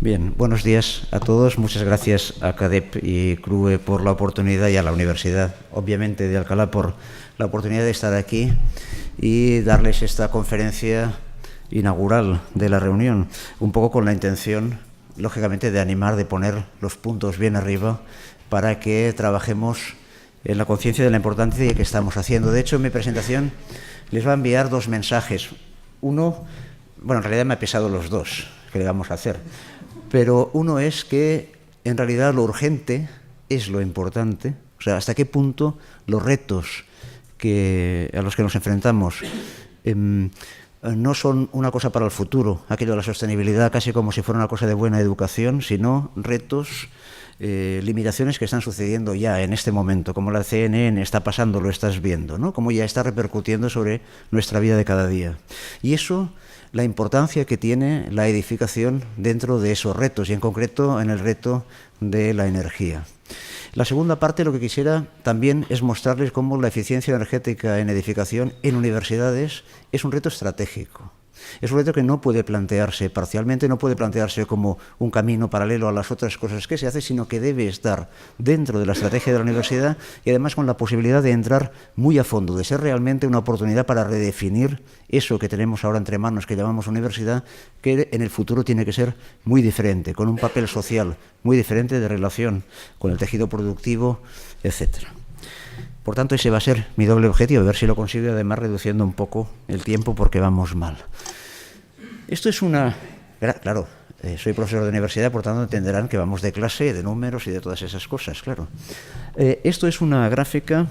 Bien, buenos días a todos. Muchas gracias a CADEP y CRUE por la oportunidad y a la Universidad, obviamente, de Alcalá por la oportunidad de estar aquí y darles esta conferencia inaugural de la reunión, un poco con la intención, lógicamente, de animar, de poner los puntos bien arriba para que trabajemos en la conciencia de la importancia que estamos haciendo. De hecho, en mi presentación les va a enviar dos mensajes. Uno, bueno, en realidad me ha pesado los dos que le vamos a hacer, pero uno es que en realidad lo urgente es lo importante, o sea, hasta qué punto los retos a los que nos enfrentamos no son una cosa para el futuro, aquello de la sostenibilidad casi como si fuera una cosa de buena educación, sino retos, limitaciones que están sucediendo ya en este momento, como la CNN está pasando, lo estás viendo, ¿no? Como ya está repercutiendo sobre nuestra vida de cada día. Y eso, la importancia que tiene la edificación dentro de esos retos, y en concreto en el reto de la energía. La segunda parte, lo que quisiera también es mostrarles cómo la eficiencia energética en edificación en universidades es un reto estratégico. Es un reto que no puede plantearse parcialmente, no puede plantearse como un camino paralelo a las otras cosas que se hacen, sino que debe estar dentro de la estrategia de la universidad y además con la posibilidad de entrar muy a fondo, de ser realmente una oportunidad para redefinir eso que tenemos ahora entre manos, que llamamos universidad, que en el futuro tiene que ser muy diferente, con un papel social muy diferente de relación con el tejido productivo, etcétera. Por tanto, ese va a ser mi doble objetivo, a ver si lo consigo, además reduciendo un poco el tiempo porque vamos mal. Esto es una... Claro, soy profesor de universidad, por tanto entenderán que vamos de clase, de números y de todas esas cosas, claro. Esto es una gráfica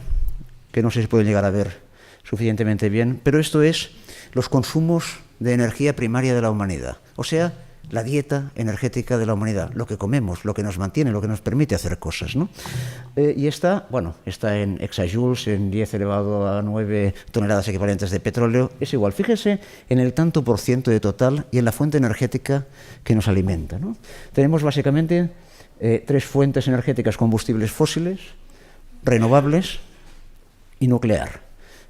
que no sé si pueden llegar a ver suficientemente bien, pero esto es los consumos de energía primaria de la humanidad, o sea, la dieta energética de la humanidad, lo que comemos, lo que nos mantiene, lo que nos permite hacer cosas, ¿no? Y está en exajoules, en 10 elevado a 9 toneladas equivalentes de petróleo, es igual. Fíjese en el tanto por ciento de total y en la fuente energética que nos alimenta, ¿no? Tenemos básicamente tres fuentes energéticas: combustibles fósiles, renovables y nuclear.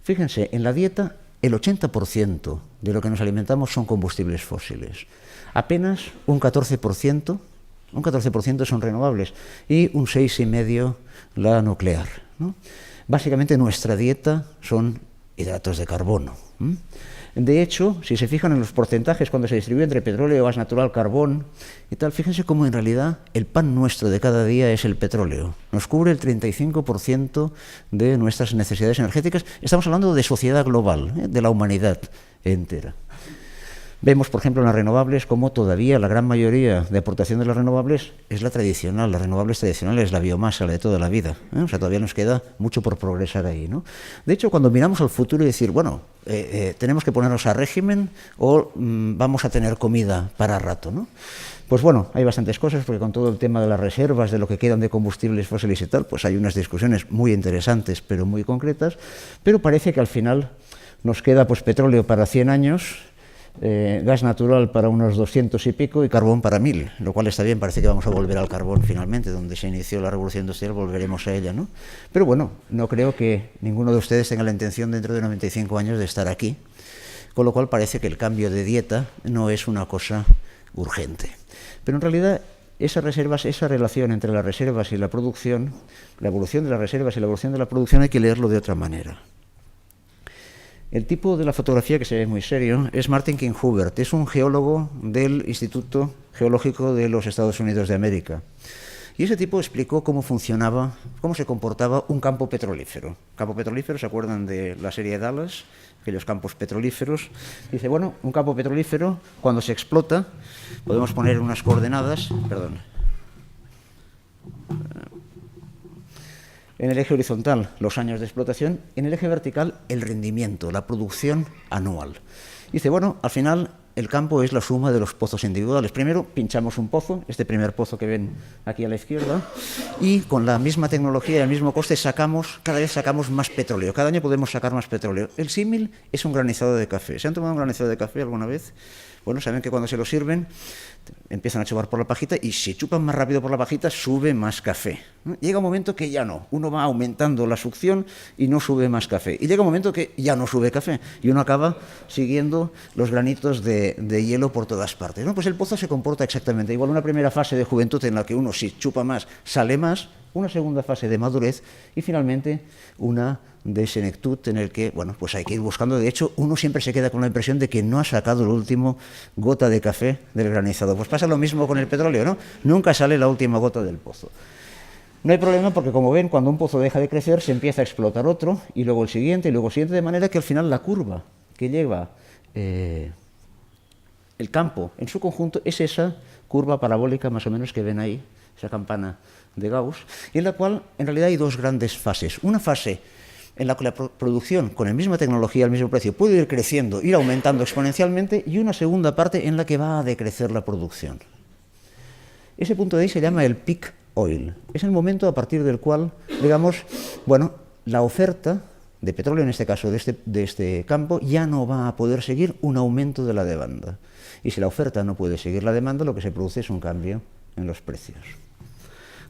Fíjense, en la dieta el 80% de lo que nos alimentamos son combustibles fósiles. Apenas un 14% son renovables y un 6,5% la nuclear, ¿no? Básicamente nuestra dieta son hidratos de carbono. De hecho, si se fijan en los porcentajes cuando se distribuye entre petróleo, gas natural, carbón y tal, fíjense cómo en realidad el pan nuestro de cada día es el petróleo. Nos cubre el 35% de nuestras necesidades energéticas. Estamos hablando de sociedad global, de la humanidad entera. Vemos, por ejemplo, en las renovables cómo todavía la gran mayoría de aportación de las renovables es la tradicional, las renovables tradicionales, la biomasa, la de toda la vida, ¿eh? O sea, todavía nos queda mucho por progresar ahí, ¿no? De hecho, cuando miramos al futuro y decir, bueno, tenemos que ponernos a régimen o vamos a tener comida para rato, ¿no? Pues bueno, hay bastantes cosas, porque con todo el tema de las reservas, de lo que quedan de combustibles fósiles y tal, pues hay unas discusiones muy interesantes, pero muy concretas, pero parece que al final nos queda pues petróleo para 100 años, gas natural para unos 200 y pico y carbón para 1000, lo cual está bien. Parece que vamos a volver al carbón finalmente, donde se inició la revolución industrial, volveremos a ella, ¿no? Pero bueno, no creo que ninguno de ustedes tenga la intención dentro de 95 años de estar aquí, con lo cual parece que el cambio de dieta no es una cosa urgente. Pero en realidad esas reservas, esa relación entre las reservas y la producción, la evolución de las reservas y la evolución de la producción, hay que leerlo de otra manera. El tipo de la fotografía, que se ve muy serio, es Martin King Hubert, es un geólogo del Instituto Geológico de los Estados Unidos de América. Y ese tipo explicó cómo funcionaba, cómo se comportaba un campo petrolífero. Campo petrolífero, ¿se acuerdan de la serie de Dallas? Aquellos campos petrolíferos. Dice, bueno, un campo petrolífero, cuando se explota, podemos poner unas coordenadas, en el eje horizontal, los años de explotación, en el eje vertical, el rendimiento, la producción anual. Dice, bueno, al final el campo es la suma de los pozos individuales. Primero pinchamos un pozo, este primer pozo que ven aquí a la izquierda, y con la misma tecnología y el mismo coste cada vez sacamos más petróleo. Cada año podemos sacar más petróleo. El símil es un granizado de café. ¿Se han tomado un granizado de café alguna vez? Bueno, saben que cuando se lo sirven empiezan a chupar por la pajita y si chupan más rápido por la pajita sube más café. Llega un momento que ya no, uno va aumentando la succión y no sube más café. Y llega un momento que ya no sube café y uno acaba siguiendo los granitos de hielo por todas partes. Pues el pozo se comporta exactamente igual. Una primera fase de juventud en la que uno si chupa más sale más, una segunda fase de madurez y finalmente una de senectud en el que, bueno, pues hay que ir buscando. De hecho, uno siempre se queda con la impresión de que no ha sacado la última gota de café del granizado. Pues pasa lo mismo con el petróleo, ¿no? Nunca sale la última gota del pozo. No hay problema porque, como ven, cuando un pozo deja de crecer, se empieza a explotar otro, y luego el siguiente, y luego el siguiente, de manera que al final la curva que lleva el campo en su conjunto es esa curva parabólica más o menos que ven ahí, esa campana de Gauss, y en la cual en realidad hay dos grandes fases. Una fase en la que la producción, con la misma tecnología, al mismo precio, puede ir creciendo, ir aumentando exponencialmente, y una segunda parte en la que va a decrecer la producción. Ese punto de ahí se llama el peak oil. Es el momento a partir del cual, digamos, bueno, la oferta de petróleo, en este caso de este campo, ya no va a poder seguir un aumento de la demanda. Y si la oferta no puede seguir la demanda, lo que se produce es un cambio en los precios.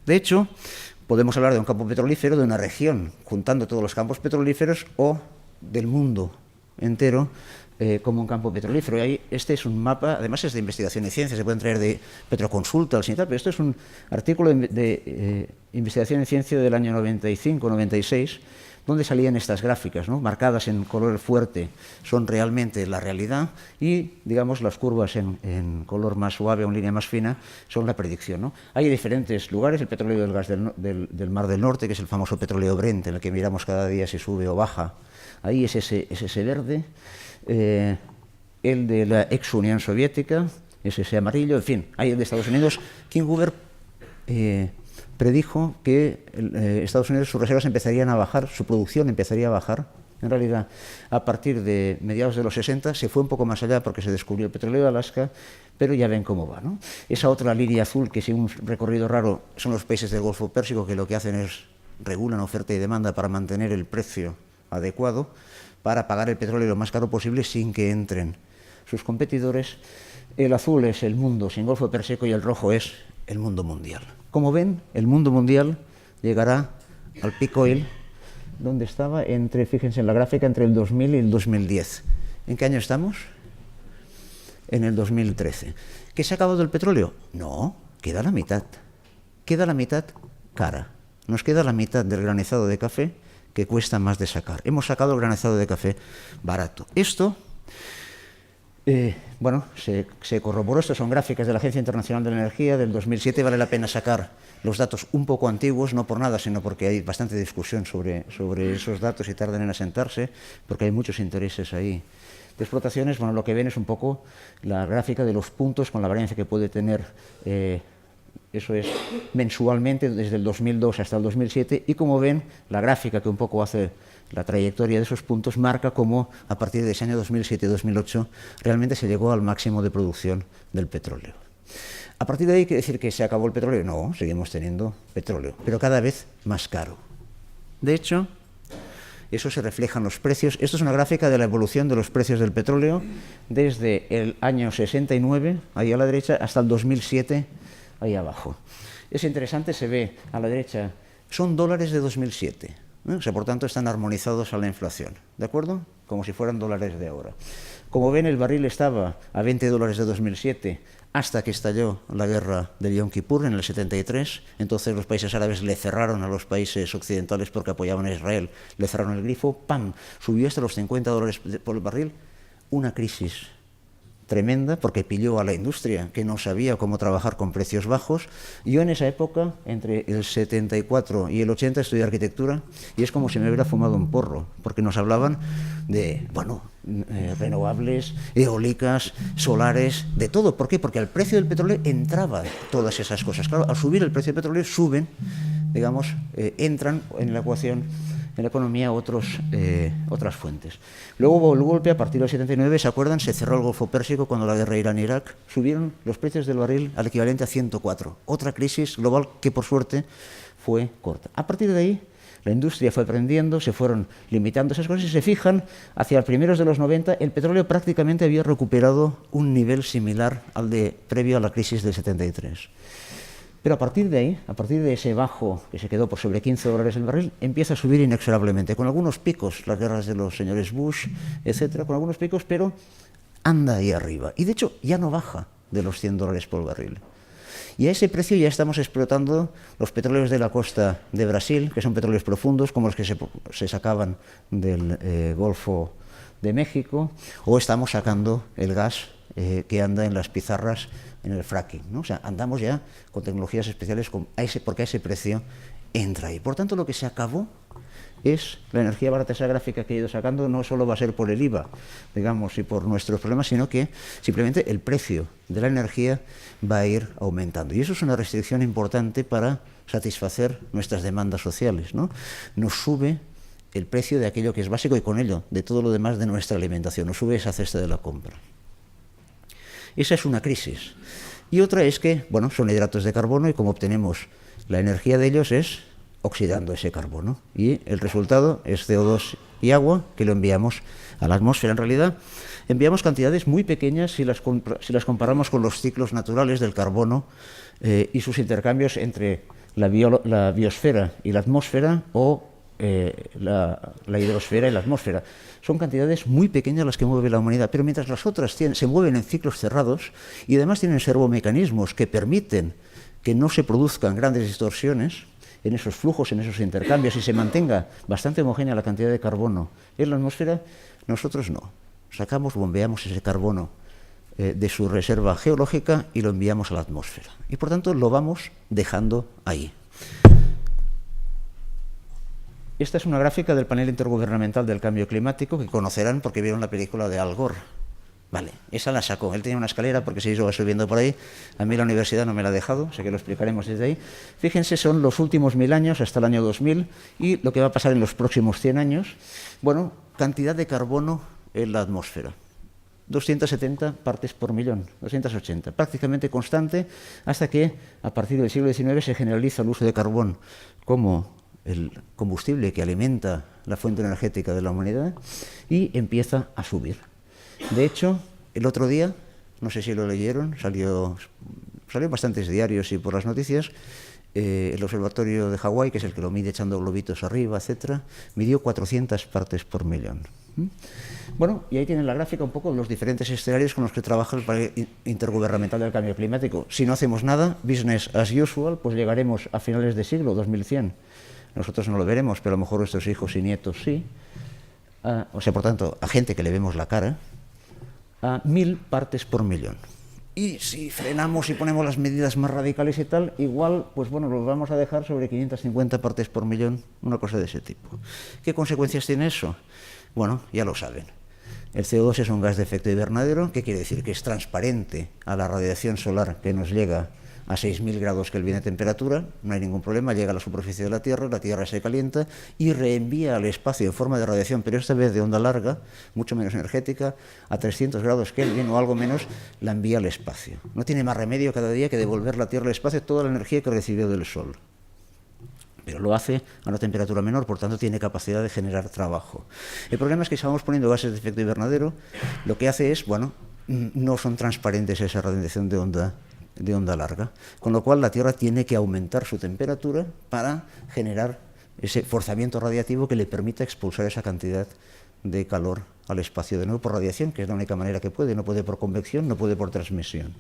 De hecho, podemos hablar de un campo petrolífero, de una región, juntando todos los campos petrolíferos, o del mundo entero como un campo petrolífero. Y ahí, este es un mapa, además es de investigación y ciencia, se pueden traer de Petroconsulta, y tal, pero esto es un artículo de investigación y ciencia del año 95-96, donde salían estas gráficas, ¿no? Marcadas en color fuerte son realmente la realidad y, digamos, las curvas en color más suave o en línea más fina son la predicción, ¿no? Hay diferentes lugares, el petróleo del gas del Mar del Norte, que es el famoso petróleo Brent, en el que miramos cada día si sube o baja, ahí es ese verde, el de la ex Unión Soviética es ese amarillo, en fin, hay el de Estados Unidos. King Hoover predijo que Estados Unidos, sus reservas empezarían a bajar, su producción empezaría a bajar. En realidad, a partir de mediados de los 60 se fue un poco más allá porque se descubrió el petróleo de Alaska, pero ya ven cómo va, ¿no? Esa otra línea azul, que sigue un recorrido raro, son los países del Golfo Pérsico, que lo que hacen es regulan oferta y demanda para mantener el precio adecuado, para pagar el petróleo lo más caro posible sin que entren sus competidores. El azul es el mundo sin Golfo Pérsico y el rojo es el mundo mundial. Como ven, el mundo mundial llegará al peak oil, donde estaba fíjense en la gráfica, entre el 2000 y el 2010. ¿En qué año estamos? En el 2013. ¿Que se ha acabado el petróleo? No, queda la mitad. Queda la mitad cara. Nos queda la mitad del granizado de café que cuesta más de sacar. Hemos sacado el granizado de café barato. Esto, bueno, se corroboró. Estas son gráficas de la Agencia Internacional de la Energía del 2007. Vale la pena sacar los datos un poco antiguos, no por nada, sino porque hay bastante discusión sobre esos datos y tardan en asentarse, porque hay muchos intereses ahí de explotaciones. Bueno, lo que ven es un poco la gráfica de los puntos con la variancia que puede tener, eso es mensualmente, desde el 2002 hasta el 2007, y como ven, la gráfica que un poco hace la trayectoria de esos puntos marca cómo a partir de ese año 2007-2008 realmente se llegó al máximo de producción del petróleo. A partir de ahí, ¿quiere decir que se acabó el petróleo? No, seguimos teniendo petróleo, pero cada vez más caro. De hecho, eso se refleja en los precios. Esto es una gráfica de la evolución de los precios del petróleo desde el año 69, ahí a la derecha, hasta el 2007, ahí abajo. Es interesante, se ve a la derecha, son dólares de 2007. O sea, por tanto, están armonizados a la inflación, ¿de acuerdo? Como si fueran dólares de ahora. Como ven, el barril estaba a 20 dólares de 2007 hasta que estalló la guerra del Yom Kippur en el 73. Entonces los países árabes le cerraron a los países occidentales porque apoyaban a Israel, le cerraron el grifo, ¡pam!, subió hasta los 50 dólares por el barril. Una crisis tremenda porque pilló a la industria que no sabía cómo trabajar con precios bajos. Yo en esa época, entre el 74 y el 80, estudié arquitectura y es como si me hubiera fumado un porro, porque nos hablaban de, bueno, renovables, eólicas, solares, de todo. ¿Por qué? Porque al precio del petróleo entraban todas esas cosas. Claro, al subir el precio del petróleo suben, digamos, entran en la ecuación, en la economía, otras fuentes. Luego hubo el golpe a partir del 79, ¿se acuerdan? Se cerró el Golfo Pérsico cuando la guerra Irán-Irak. Subieron los precios del barril al equivalente a 104. Otra crisis global que, por suerte, fue corta. A partir de ahí, la industria fue aprendiendo, se fueron limitando esas cosas y se fijan, hacia primeros de los 90, el petróleo prácticamente había recuperado un nivel similar al de previo a la crisis del 73. Pero a partir de ahí, a partir de ese bajo que se quedó por sobre $15 el barril, empieza a subir inexorablemente, con algunos picos, las guerras de los señores Bush, etcétera, con algunos picos, pero anda ahí arriba. Y de hecho ya no baja de los $100 por barril. Y a ese precio ya estamos explotando los petróleos de la costa de Brasil, que son petróleos profundos, como los que se sacaban del Golfo de México, o estamos sacando el gas que anda en las pizarras en el fracking, ¿no? O sea, andamos ya con tecnologías especiales porque a ese precio entra ahí. Por tanto, lo que se acabó es la energía barata. Esa gráfica que he ido sacando no solo va a ser por el IVA, digamos, y por nuestros problemas, sino que simplemente el precio de la energía va a ir aumentando. Y eso es una restricción importante para satisfacer nuestras demandas sociales, ¿no? Nos sube el precio de aquello que es básico y con ello de todo lo demás de nuestra alimentación, nos sube esa cesta de la compra. Esa es una crisis. Y otra es que, bueno, son hidratos de carbono y como obtenemos la energía de ellos es oxidando ese carbono. Y el resultado es CO2 y agua que lo enviamos a la atmósfera. En realidad, enviamos cantidades muy pequeñas si las comparamos con los ciclos naturales del carbono y sus intercambios entre la biosfera y la atmósfera o la hidrosfera y la atmósfera. Son cantidades muy pequeñas las que mueve la humanidad, pero mientras las otras se mueven en ciclos cerrados y además tienen servomecanismos que permiten que no se produzcan grandes distorsiones en esos flujos, en esos intercambios y se mantenga bastante homogénea la cantidad de carbono en la atmósfera, nosotros no. Bombeamos ese carbono de su reserva geológica y lo enviamos a la atmósfera. Y por tanto lo vamos dejando ahí. Esta es una gráfica del panel intergubernamental del cambio climático que conocerán porque vieron la película de Al Gore. Vale, esa la sacó. Él tenía una escalera porque se iba subiendo por ahí. A mí la universidad no me la ha dejado, sé que lo explicaremos desde ahí. Fíjense, son los últimos 1000 años hasta el año 2000 y lo que va a pasar en los próximos 100 años. Bueno, cantidad de carbono en la atmósfera. 270 partes por millón, 280, prácticamente constante hasta que a partir del siglo XIX se generaliza el uso de carbón como el combustible que alimenta la fuente energética de la humanidad y empieza a subir. De hecho, el otro día, no sé si lo leyeron, salió en bastantes diarios y por las noticias, el observatorio de Hawái, que es el que lo mide echando globitos arriba, etcétera, midió 400 partes por millón. Bueno, y ahí tienen la gráfica un poco de los diferentes escenarios con los que trabaja el panel intergubernamental del cambio climático. Si no hacemos nada, business as usual, pues llegaremos a finales de siglo, 2100. Nosotros no lo veremos, pero a lo mejor nuestros hijos y nietos sí. O sea, por tanto, a gente que le vemos la cara, a 1000 partes por millón. Y si frenamos y ponemos las medidas más radicales y tal, igual, pues bueno, los vamos a dejar sobre 550 partes por millón, una cosa de ese tipo. ¿Qué consecuencias tiene eso? Bueno, ya lo saben. El CO2 es un gas de efecto invernadero, que quiere decir que es transparente a la radiación solar que nos llega a 6.000 grados Kelvin de temperatura, no hay ningún problema, llega a la superficie de la Tierra se calienta y reenvía al espacio en forma de radiación, pero esta vez de onda larga, mucho menos energética, a 300 grados Kelvin o algo menos, la envía al espacio. No tiene más remedio cada día que devolver la Tierra al espacio toda la energía que recibió del Sol. Pero lo hace a una temperatura menor, por tanto tiene capacidad de generar trabajo. El problema es que si vamos poniendo gases de efecto invernadero, lo que hace es, bueno, no son transparentes esa radiación de onda larga, con lo cual la Tierra tiene que aumentar su temperatura para generar ese forzamiento radiativo que le permita expulsar esa cantidad de calor al espacio, de nuevo por radiación, que es la única manera que puede, no puede por convección, no puede por transmisión.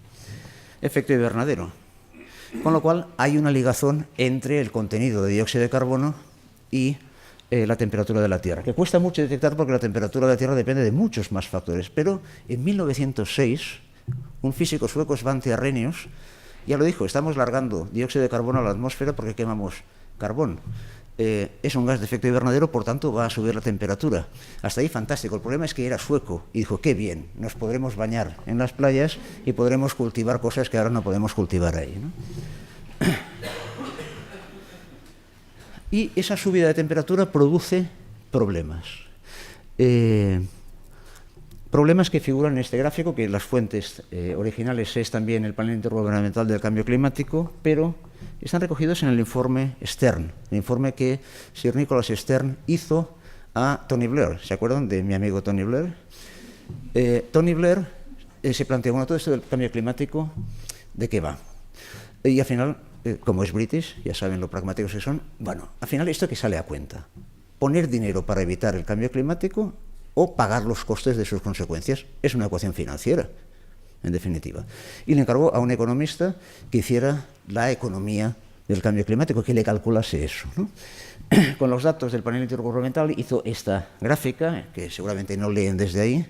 Efecto invernadero. Con lo cual hay una ligazón entre el contenido de dióxido de carbono y la temperatura de la Tierra, que cuesta mucho detectar porque la temperatura de la Tierra depende de muchos más factores. Pero en 1906, un físico sueco, Svante Arrhenius, ya lo dijo, estamos largando dióxido de carbono a la atmósfera porque quemamos carbón. Es un gas de efecto invernadero, por tanto va a subir la temperatura. Hasta ahí fantástico. El problema es que era sueco y dijo, qué bien, nos podremos bañar en las playas y podremos cultivar cosas que ahora no podemos cultivar ahí, ¿no? Y esa subida de temperatura produce problemas. Problemas que figuran en este gráfico, que las fuentes originales es también el panel intergubernamental del cambio climático, pero están recogidos en el informe Stern, el informe que Sir Nicholas Stern hizo a Tony Blair. ¿Se acuerdan de mi amigo Tony Blair? Tony Blair se planteó, bueno, todo esto del cambio climático, ¿de qué va? Y al final, como es british, ya saben lo pragmáticos que son, bueno, al final esto que sale a cuenta, poner dinero para evitar el cambio climático o pagar los costes de sus consecuencias. Es una ecuación financiera, en definitiva. Y le encargó a un economista que hiciera la economía del cambio climático, que le calculase eso, ¿no? Con los datos del panel intergubernamental hizo esta gráfica, que seguramente no leen desde ahí,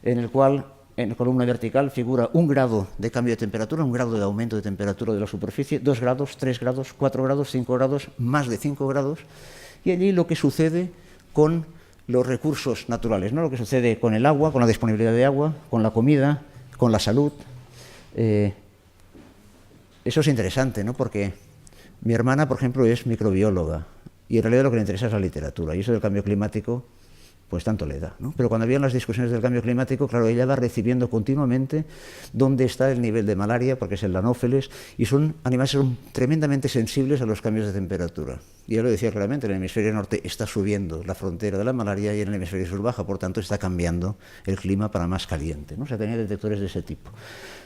en el cual en la columna vertical figura 1 grado de cambio de temperatura, 1 grado de aumento de temperatura de la superficie, 2 grados, 3 grados, 4 grados, 5 grados, más de 5 grados, y allí lo que sucede con los recursos naturales, ¿no? Lo que sucede con el agua, con la disponibilidad de agua, con la comida, con la salud. Eso es interesante, ¿no? Porque mi hermana, por ejemplo, es microbióloga y en realidad lo que le interesa es la literatura, y eso del cambio climático pues tanto le da, ¿no? Pero cuando habían las discusiones del cambio climático, claro, ella va recibiendo continuamente dónde está el nivel de malaria, porque es el Anófeles, y son animales que son tremendamente sensibles a los cambios de temperatura. Y ella lo decía claramente, en el hemisferio norte está subiendo la frontera de la malaria y en el hemisferio sur baja, por tanto está cambiando el clima para más caliente, ¿no? O sea, tenía detectores de ese tipo.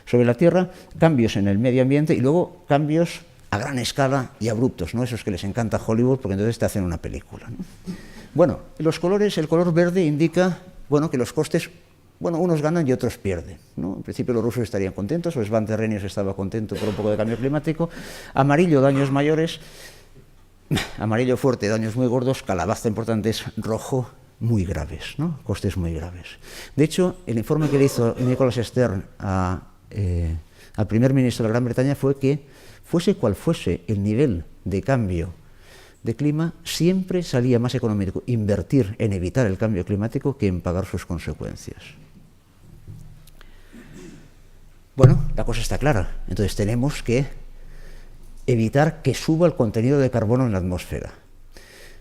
Sobre la Tierra, cambios en el medio ambiente y luego cambios a gran escala y abruptos, ¿no? Esos que les encanta Hollywood, porque entonces te hacen una película, ¿no? Bueno, los colores, el color verde indica, bueno, que los costes, bueno, unos ganan y otros pierden, ¿no? En principio los rusos estarían contentos, o Svante Arrhenius estaba contento por un poco de cambio climático. Amarillo, daños mayores, amarillo fuerte, daños muy gordos, calabaza importantes, rojo, muy graves, ¿no? Costes muy graves. De hecho, el informe que le hizo Nicholas Stern al primer ministro de Gran Bretaña fue que, fuese cual fuese el nivel de cambio de clima, siempre salía más económico invertir en evitar el cambio climático que en pagar sus consecuencias. Bueno, la cosa está clara. Entonces tenemos que evitar que suba el contenido de carbono en la atmósfera.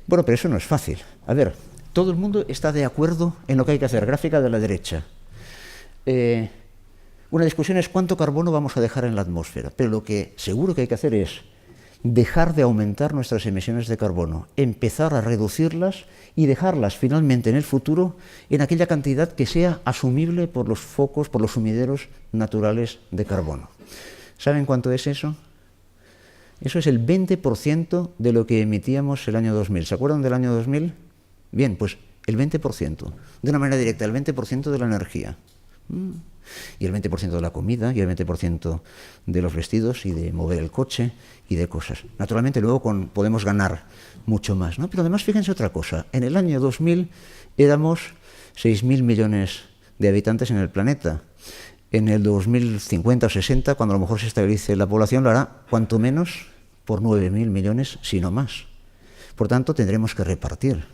Bueno, pero eso no es fácil. A ver, todo el mundo está de acuerdo en lo que hay que hacer. Gráfica de la derecha. Una discusión es cuánto carbono vamos a dejar en la atmósfera, pero lo que seguro que hay que hacer es dejar de aumentar nuestras emisiones de carbono, empezar a reducirlas y dejarlas finalmente en el futuro en aquella cantidad que sea asumible por los focos, por los sumideros naturales de carbono. ¿Saben cuánto es eso? Eso es el 20% de lo que emitíamos el año 2000. ¿Se acuerdan del año 2000? Bien, pues el 20%, de una manera directa, el 20% de la energía. Y el 20% de la comida, y el 20% de los vestidos, y de mover el coche, y de cosas. Naturalmente luego podemos ganar mucho más, ¿no? Pero además fíjense otra cosa, en el año 2000 éramos 6.000 millones de habitantes en el planeta. En el 2050 o 60, cuando a lo mejor se estabilice la población, lo hará cuanto menos por 9.000 millones, si no más. Por tanto, tendremos que repartir.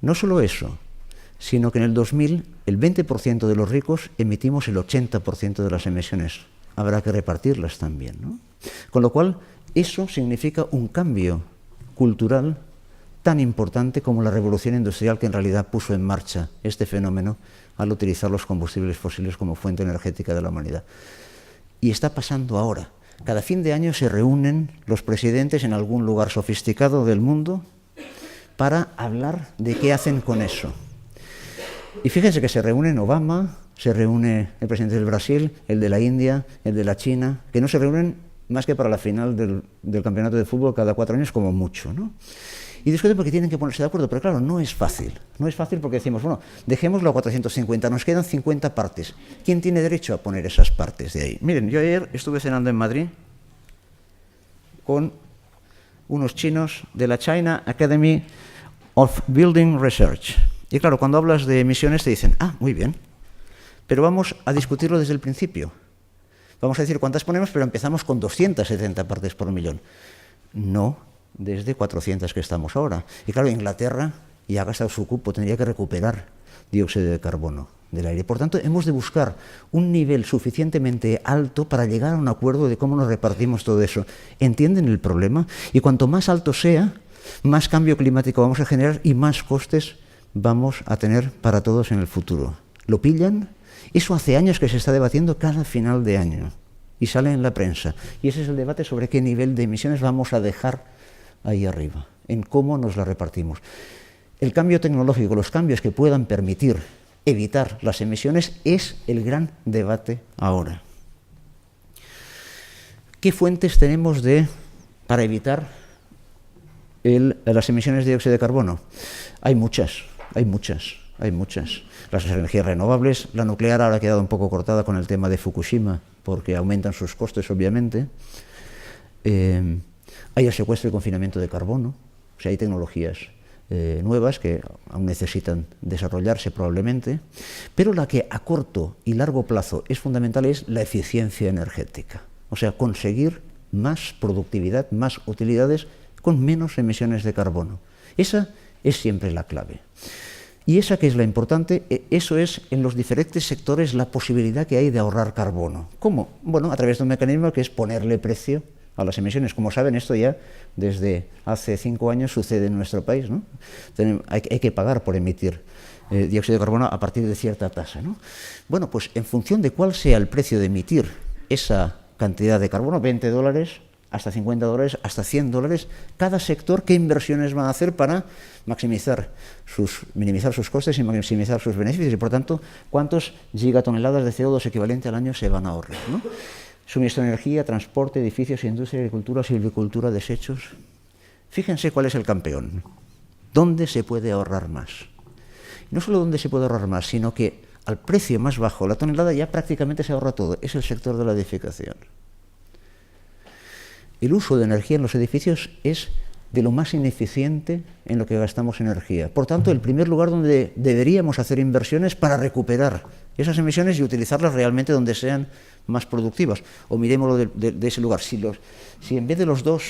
No solo eso, sino que en el 2000 el 20% de los ricos emitimos el 80% de las emisiones. Habrá que repartirlas también, ¿no? Con lo cual, eso significa un cambio cultural tan importante como la revolución industrial que en realidad puso en marcha este fenómeno al utilizar los combustibles fósiles como fuente energética de la humanidad. Y está pasando ahora. Cada fin de año se reúnen los presidentes en algún lugar sofisticado del mundo para hablar de qué hacen con eso. Y fíjense que se reúnen Obama, se reúne el presidente del Brasil, el de la India, el de la China, que no se reúnen más que para la final del campeonato de fútbol cada 4 años como mucho, ¿no? Y discuten porque tienen que ponerse de acuerdo, pero claro, no es fácil. No es fácil porque decimos, bueno, dejémoslo a 450, nos quedan 50 partes. ¿Quién tiene derecho a poner esas partes de ahí? Miren, yo ayer estuve cenando en Madrid con unos chinos de la China Academy of Building Research. Y claro, cuando hablas de emisiones te dicen, muy bien, pero vamos a discutirlo desde el principio. Vamos a decir cuántas ponemos, pero empezamos con 270 partes por millón. No desde 400 que estamos ahora. Y claro, Inglaterra ya ha gastado su cupo, tendría que recuperar dióxido de carbono del aire. Por tanto, hemos de buscar un nivel suficientemente alto para llegar a un acuerdo de cómo nos repartimos todo eso. ¿Entienden el problema? Y cuanto más alto sea, más cambio climático vamos a generar y más costes vamos a tener para todos en el futuro. lo pillan. Eso hace años que se está debatiendo cada final de año y sale en la prensa. Y ese es el debate sobre qué nivel de emisiones vamos a dejar ahí arriba, en cómo nos la repartimos. El cambio tecnológico, los cambios que puedan permitir evitar las emisiones es el gran debate ahora. ¿Qué fuentes tenemos para evitar las emisiones de dióxido de carbono? Hay muchas. Las energías renovables, la nuclear ahora ha quedado un poco cortada con el tema de Fukushima, porque aumentan sus costes, obviamente. Hay el secuestro y confinamiento de carbono, o sea, hay tecnologías nuevas que aún necesitan desarrollarse probablemente, pero la que a corto y largo plazo es fundamental es la eficiencia energética, o sea, conseguir más productividad, más utilidades con menos emisiones de carbono. Esa es siempre la clave. Y esa que es la importante, eso es en los diferentes sectores la posibilidad que hay de ahorrar carbono. ¿Cómo? Bueno, a través de un mecanismo que es ponerle precio a las emisiones. Como saben, esto ya desde hace 5 años sucede en nuestro país, ¿no? Hay que pagar por emitir dióxido de carbono a partir de cierta tasa, ¿no? Bueno, pues en función de cuál sea el precio de emitir esa cantidad de carbono, $20, hasta $50, hasta $100, cada sector, ¿qué inversiones van a hacer para minimizar sus costes y maximizar sus beneficios? Y, por tanto, ¿cuántos gigatoneladas de CO2 equivalente al año se van a ahorrar, ¿no? Suministro de energía, transporte, edificios, industria, agricultura, silvicultura, desechos. Fíjense cuál es el campeón. ¿Dónde se puede ahorrar más? Y no solo dónde se puede ahorrar más, sino que al precio más bajo, la tonelada ya prácticamente se ahorra todo. Es el sector de la edificación. El uso de energía en los edificios es de lo más ineficiente en lo que gastamos energía. Por tanto, el primer lugar donde deberíamos hacer inversiones para recuperar esas emisiones y utilizarlas realmente donde sean más productivas. O miremoslo de ese lugar. Si en vez de los 2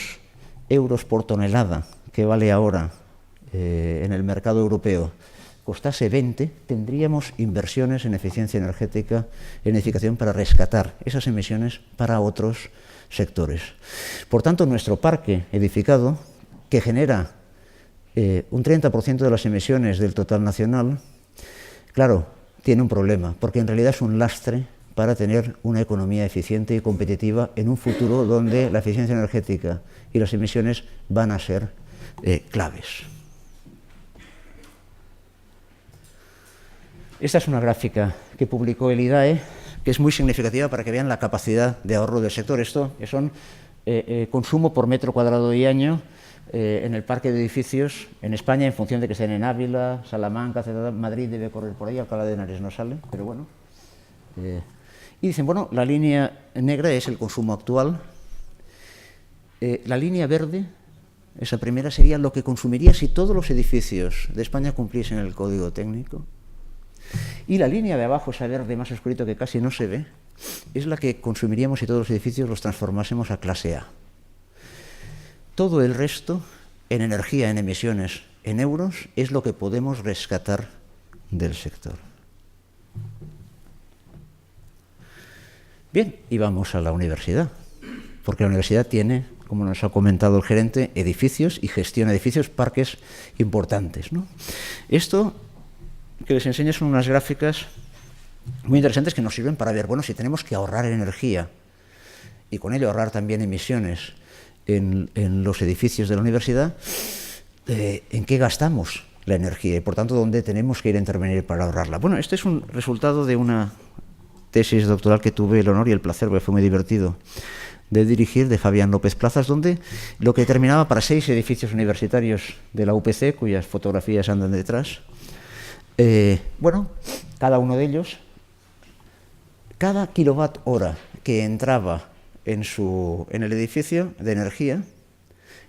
euros por tonelada que vale ahora en el mercado europeo costase 20, tendríamos inversiones en eficiencia energética, en edificación para rescatar esas emisiones para otros sectores. Por tanto, nuestro parque edificado, que genera un 30% de las emisiones del total nacional, claro, tiene un problema, porque en realidad es un lastre para tener una economía eficiente y competitiva en un futuro donde la eficiencia energética y las emisiones van a ser claves. Esta es una gráfica que publicó el IDAE, que es muy significativa para que vean la capacidad de ahorro del sector. Esto son consumo por metro cuadrado y año en el parque de edificios en España, en función de que estén en Ávila, Salamanca, Madrid debe correr por ahí, Alcalá de Henares no sale, pero bueno. Y dicen, bueno, la línea negra es el consumo actual. La línea verde, esa primera, sería lo que consumiría si todos los edificios de España cumpliesen el código técnico. Y la línea de abajo, esa verde más oscurito que casi no se ve, es la que consumiríamos si todos los edificios los transformásemos a clase A. Todo el resto, en energía, en emisiones, en euros, es lo que podemos rescatar del sector. Bien, y vamos a la universidad, porque la universidad tiene, como nos ha comentado el gerente, edificios y gestiona edificios, parques importantes, ¿no? Esto que les enseño son unas gráficas muy interesantes que nos sirven para ver, bueno, si tenemos que ahorrar energía y con ello ahorrar también emisiones en los edificios de la universidad, ¿en qué gastamos la energía? Y por tanto, ¿dónde tenemos que ir a intervenir para ahorrarla? Bueno, este es un resultado de una tesis doctoral que tuve el honor y el placer, porque fue muy divertido, de dirigir, de Fabián López Plazas, donde lo que determinaba para 6 edificios universitarios de la UPC, cuyas fotografías andan detrás, bueno, cada uno de ellos, cada kilowatt hora que entraba en el edificio de energía,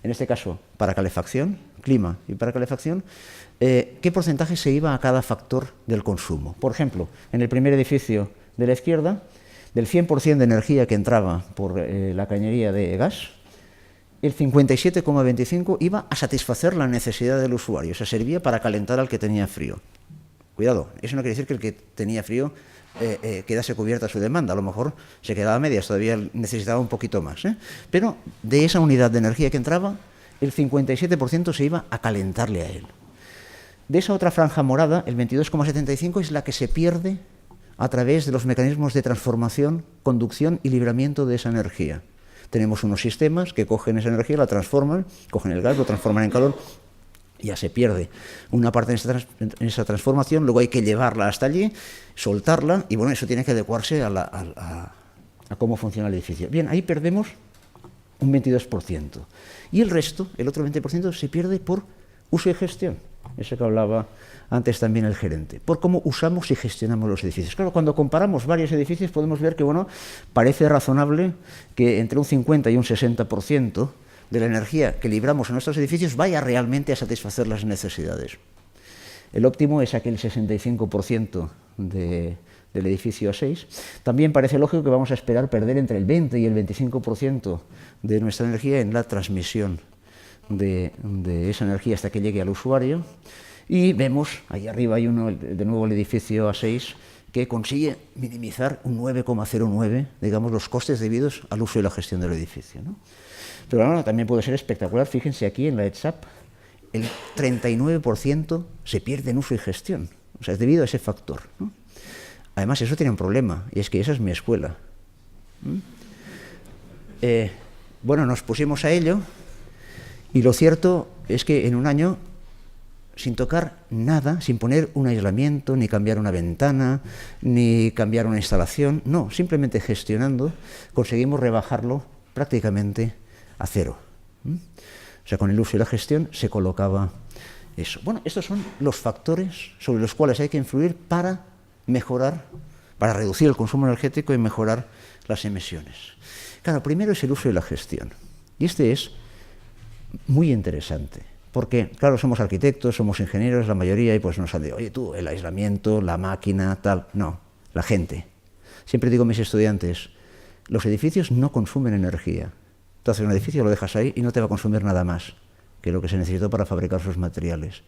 en este caso para calefacción, clima y para calefacción, ¿qué porcentaje se iba a cada factor del consumo? Por ejemplo, en el primer edificio de la izquierda, del 100% de energía que entraba por la cañería de gas, el 57,25 iba a satisfacer la necesidad del usuario, o sea, servía para calentar al que tenía frío. Cuidado, eso no quiere decir que el que tenía frío quedase cubierta su demanda, a lo mejor se quedaba a medias, todavía necesitaba un poquito más, pero de esa unidad de energía que entraba, el 57% se iba a calentarle a él. De esa otra franja morada, el 22,75 es la que se pierde a través de los mecanismos de transformación, conducción y libramiento de esa energía. Tenemos unos sistemas que cogen esa energía, la transforman, cogen el gas, lo transforman en calor, y ya se pierde una parte en esa transformación, luego hay que llevarla hasta allí, soltarla, y bueno, eso tiene que adecuarse a cómo funciona el edificio. Bien, ahí perdemos un 22%. Y el resto, el otro 20%, se pierde por uso y gestión. Eso que hablaba antes también el gerente. Por cómo usamos y gestionamos los edificios. Claro, cuando comparamos varios edificios podemos ver que, bueno, parece razonable que entre un 50 y un 60% de la energía que libramos en nuestros edificios vaya realmente a satisfacer las necesidades. El óptimo es aquel 65% del edificio A6. También parece lógico que vamos a esperar perder entre el 20 y el 25% de nuestra energía en la transmisión de esa energía hasta que llegue al usuario. Y vemos, ahí arriba hay uno, de nuevo el edificio A6, que consigue minimizar un 9,09, digamos, los costes debidos al uso y la gestión del edificio, ¿no? Pero bueno, también puede ser espectacular. Fíjense aquí en la ETSAP, el 39% se pierde en uso y gestión. O sea, es debido a ese factor, ¿no? Además, eso tiene un problema, y es que esa es mi escuela. Bueno, nos pusimos a ello, y lo cierto es que en un año, sin tocar nada, sin poner un aislamiento, ni cambiar una ventana, ni cambiar una instalación, no, simplemente gestionando, conseguimos rebajarlo prácticamente a cero. O sea, con el uso y la gestión se colocaba eso. Bueno, estos son los factores sobre los cuales hay que influir para mejorar, para reducir el consumo energético y mejorar las emisiones. Claro, primero es el uso y la gestión. Y este es muy interesante, porque, claro, somos arquitectos, somos ingenieros, la mayoría, y pues nos han dicho, oye tú, el aislamiento, la máquina, tal. No, la gente. Siempre digo a mis estudiantes, los edificios no consumen energía. Tú haces un edificio, lo dejas ahí y no te va a consumir nada más que lo que se necesitó para fabricar sus materiales.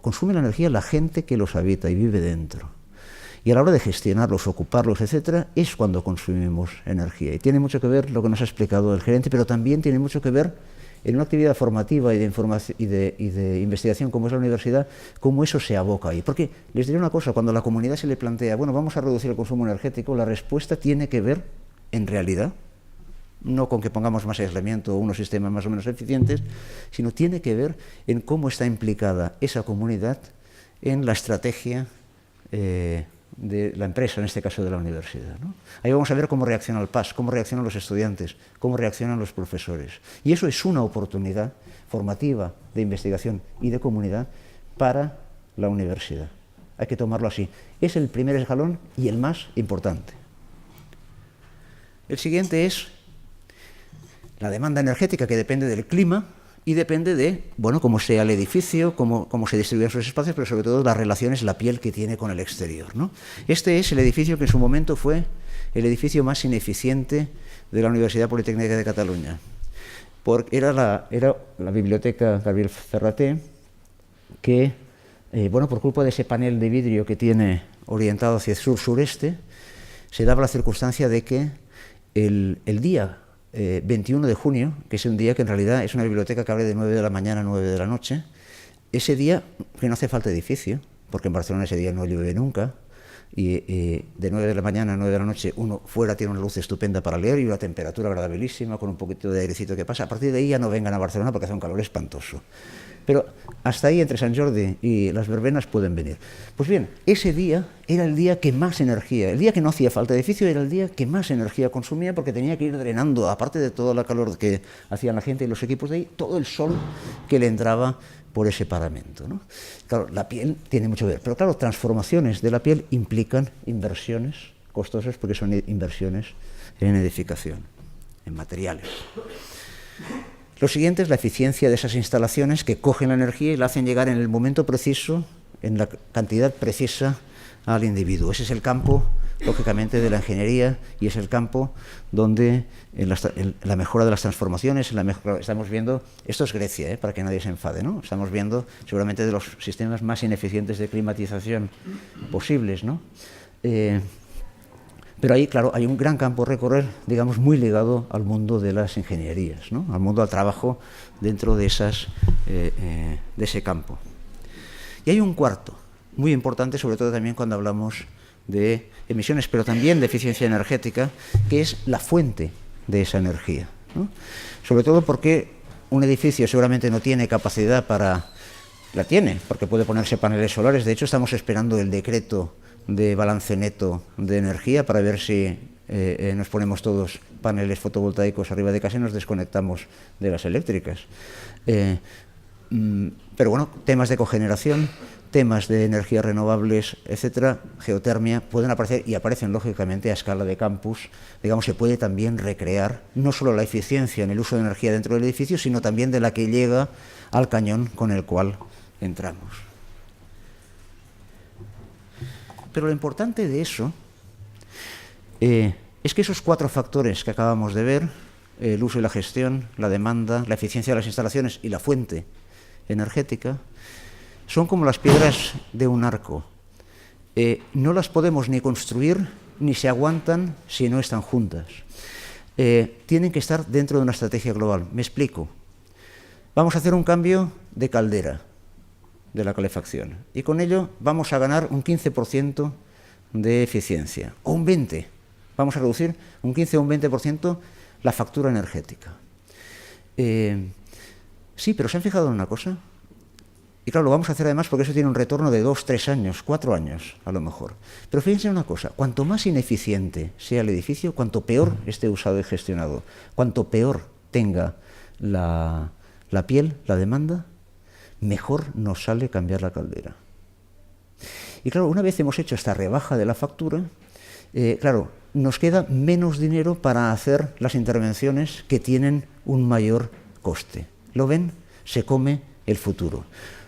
Consume la energía la gente que los habita y vive dentro. Y a la hora de gestionarlos, ocuparlos, etcétera, es cuando consumimos energía. Y tiene mucho que ver lo que nos ha explicado el gerente, pero también tiene mucho que ver en una actividad formativa y de información y de investigación como es la universidad, cómo eso se aboca ahí. Porque les diré una cosa, cuando a la comunidad se le plantea, bueno, vamos a reducir el consumo energético, la respuesta tiene que ver, en realidad, no con que pongamos más aislamiento o unos sistemas más o menos eficientes, sino tiene que ver en cómo está implicada esa comunidad en la estrategia de la empresa, en este caso de la universidad, ¿no? Ahí vamos a ver cómo reacciona el PAS, cómo reaccionan los estudiantes, cómo reaccionan los profesores. Y eso es una oportunidad formativa, de investigación y de comunidad para la universidad. Hay que tomarlo así. Es el primer escalón y el más importante. El siguiente es la demanda energética, que depende del clima y depende de, bueno, cómo sea el edificio, cómo se distribuyen sus espacios, pero sobre todo las relaciones, la piel que tiene con el exterior, ¿no? Este es el edificio que en su momento fue el edificio más ineficiente de la Universidad Politécnica de Cataluña. Era la biblioteca Gabriel Ferraté, que, bueno, por culpa de ese panel de vidrio que tiene orientado hacia el sur-sureste, se daba la circunstancia de que el día 21 de junio, que es un día que en realidad es una biblioteca que abre de 9 de la mañana a 9 de la noche, ese día que no hace falta edificio, porque en Barcelona ese día no llueve nunca, y de 9 de la mañana a 9 de la noche uno fuera tiene una luz estupenda para leer y una temperatura agradabilísima con un poquito de airecito que pasa. A partir de ahí ya no vengan a Barcelona porque hace un calor espantoso. Pero hasta ahí, entre Sant Jordi y las verbenas, pueden venir. Pues bien, ese día era el día que más energía, el día que no hacía falta edificio, era el día que más energía consumía, porque tenía que ir drenando, aparte de toda la calor que hacían la gente y los equipos de ahí, todo el sol que le entraba por ese paramento, ¿no? Claro, la piel tiene mucho que ver, pero claro, transformaciones de la piel implican inversiones costosas, porque son inversiones en edificación, en materiales. Lo siguiente es la eficiencia de esas instalaciones que cogen la energía y la hacen llegar en el momento preciso, en la cantidad precisa al individuo. Ese es el campo, lógicamente, de la ingeniería, y es el campo donde la mejora de las transformaciones, estamos viendo, esto es Grecia, para que nadie se enfade, ¿no? Estamos viendo seguramente de los sistemas más ineficientes de climatización posibles, ¿no? Pero ahí, claro, hay un gran campo a recorrer, digamos, muy ligado al mundo de las ingenierías, ¿no? Al mundo del trabajo dentro de ese campo. Y hay un cuarto, muy importante, sobre todo también cuando hablamos de emisiones, pero también de eficiencia energética, que es la fuente de esa energía, ¿no? Sobre todo porque un edificio seguramente no tiene capacidad para... La tiene, porque puede ponerse paneles solares. De hecho, estamos esperando el decreto de balance neto de energía para ver si nos ponemos todos paneles fotovoltaicos arriba de casa y nos desconectamos de las eléctricas. Pero bueno, temas de cogeneración, temas de energías renovables, etcétera, geotermia, pueden aparecer y aparecen lógicamente a escala de campus. Digamos, se puede también recrear no solo la eficiencia en el uso de energía dentro del edificio, sino también de la que llega al cañón con el cual entramos. Pero lo importante de eso es que esos 4 factores que acabamos de ver, el uso y la gestión, la demanda, la eficiencia de las instalaciones y la fuente energética, son como las piedras de un arco. No las podemos ni construir ni se aguantan si no están juntas. Tienen que estar dentro de una estrategia global. Me explico. Vamos a hacer un cambio de caldera de la calefacción y con ello vamos a ganar un 15% de eficiencia o un 20%. Vamos a reducir un 15 o un 20% la factura energética. Sí, pero ¿se han fijado en una cosa? Y claro, lo vamos a hacer además porque eso tiene un retorno de 2, 3 años, 4 años a lo mejor. Pero fíjense en una cosa, cuanto más ineficiente sea el edificio, cuanto peor esté usado y gestionado, cuanto peor tenga la piel, la demanda, mejor nos sale cambiar la caldera. Y claro, una vez hemos hecho esta rebaja de la factura, claro, nos queda menos dinero para hacer las intervenciones que tienen un mayor coste. ¿Lo ven? Se come el futuro.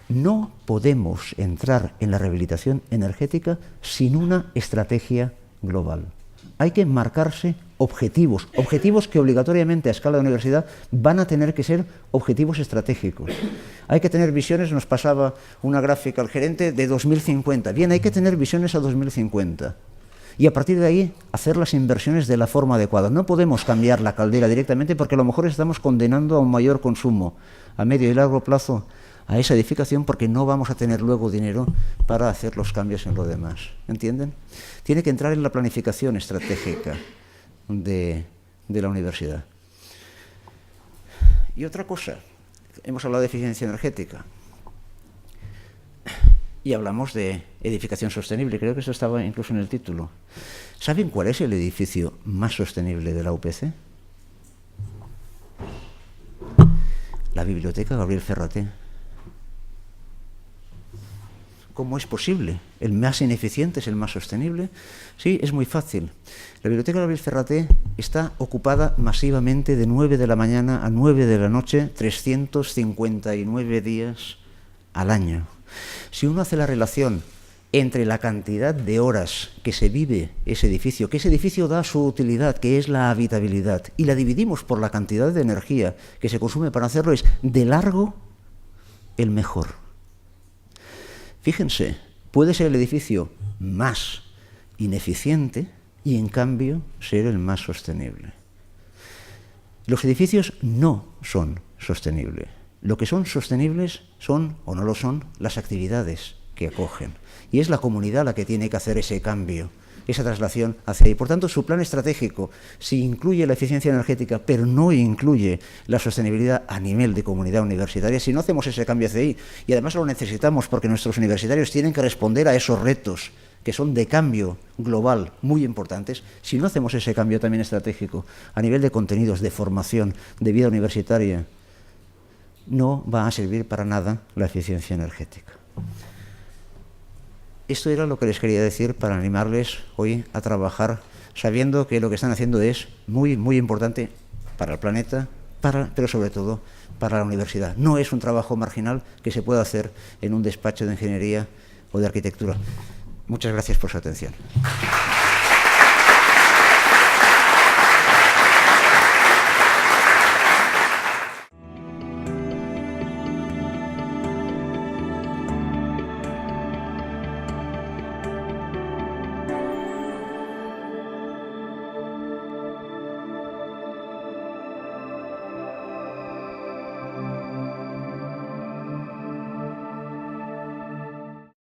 No podemos entrar en la rehabilitación energética sin una estrategia global. Hay que marcarse objetivos que obligatoriamente a escala de universidad van a tener que ser objetivos estratégicos. Hay que tener visiones, nos pasaba una gráfica al gerente, de 2050. Bien, hay que tener visiones a 2050. Y a partir de ahí, hacer las inversiones de la forma adecuada. No podemos cambiar la caldera directamente porque a lo mejor estamos condenando a un mayor consumo a medio y largo plazo a esa edificación porque no vamos a tener luego dinero para hacer los cambios en lo demás. ¿Entienden? Tiene que entrar en la planificación estratégica de la universidad. Y otra cosa, hemos hablado de eficiencia energética y hablamos de edificación sostenible, creo que eso estaba incluso en el título. ¿Saben cuál es el edificio más sostenible de la UPC? La Biblioteca Gabriel Ferraté. ¿Cómo es posible? ¿El más ineficiente es el más sostenible? Sí, es muy fácil. La Biblioteca Gabriel Ferraté está ocupada masivamente de 9 de la mañana a 9 de la noche, 359 días al año. Si uno hace la relación entre la cantidad de horas que se vive ese edificio, que ese edificio da su utilidad, que es la habitabilidad, y la dividimos por la cantidad de energía que se consume para hacerlo, es de largo el mejor. Fíjense, puede ser el edificio más ineficiente y en cambio ser el más sostenible. Los edificios no son sostenibles. Lo que son sostenibles son, o no lo son, las actividades que acogen. Y es la comunidad la que tiene que hacer ese cambio, esa traslación hacia ahí. Por tanto, su plan estratégico, si incluye la eficiencia energética, pero no incluye la sostenibilidad a nivel de comunidad universitaria, si no hacemos ese cambio hacia ahí, y además lo necesitamos porque nuestros universitarios tienen que responder a esos retos que son de cambio global muy importantes, si no hacemos ese cambio también estratégico a nivel de contenidos, de formación, de vida universitaria, no va a servir para nada la eficiencia energética. Esto era lo que les quería decir para animarles hoy a trabajar, sabiendo que lo que están haciendo es muy, muy importante para el planeta, pero sobre todo para la universidad. No es un trabajo marginal que se pueda hacer en un despacho de ingeniería o de arquitectura. Muchas gracias por su atención.